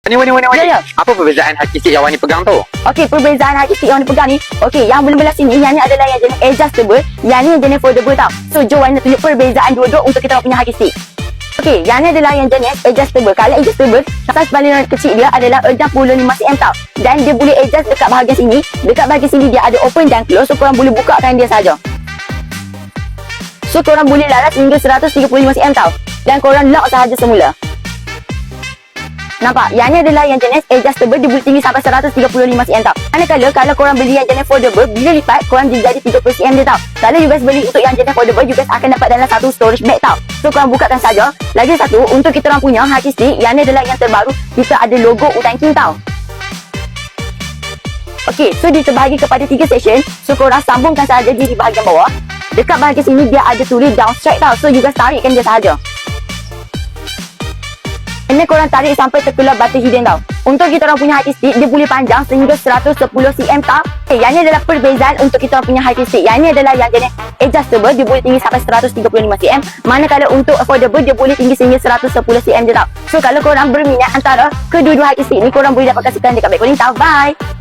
Ya, ya. Apa perbezaan haki stick yang Wani pegang tu? Okey, perbezaan haki stick yang Wani pegang ni. Okey, yang belah sini, yang ni adalah yang jenis adjustable. Yang ni yang jenis foldable tau. So, jom Wani nak tunjuk perbezaan dua-dua untuk kita punya haki stick. Okey, yang ni adalah yang jenis adjustable. Kalau adjustable, saiz baliran kecil dia adalah 65cm tau. Dan dia boleh adjust dekat bahagian sini. Dekat bahagian sini dia ada open dan close. So, korang boleh bukakan dia saja. So, korang boleh laras hingga 135cm tau. Dan korang lock sahaja semula. Nampak? Yang ni adalah yang jenis adjustable. Dia boleh tinggi sampai 135cm tau. Manakala kalau korang beli yang jenis foldable, bila lipat korang jadi 30cm dia tau. Kalau you guys beli untuk yang jenis foldable, you guys akan dapat dalam satu storage bag tau. So korang bukakan saja. Lagi satu, untuk kita orang punya haki stick, yang ni adalah yang terbaru. Kita ada logo Utan King tau. Okey, so dia terbahagi kepada 3 section. So korang sambungkan saja di bahagian bawah. Dekat bahagian sini dia ada tulis down strike tau. So you guys tarikkan dia sahaja. Ini korang tarik sampai terkeluar batu hidden tau. Untuk kita orang punya haki stick, dia boleh panjang sehingga 110cm tau. Yang ni adalah perbezaan untuk kita orang punya haki stick. Yang ni adalah yang jenis adjustable. Dia boleh tinggi sampai 135cm. Manakala untuk affordable, dia boleh tinggi sehingga 110cm je tau. So kalau korang berminat antara kedua-dua haki stick ni, korang boleh dapatkan sekarang dekat Beg Calling tau. Bye!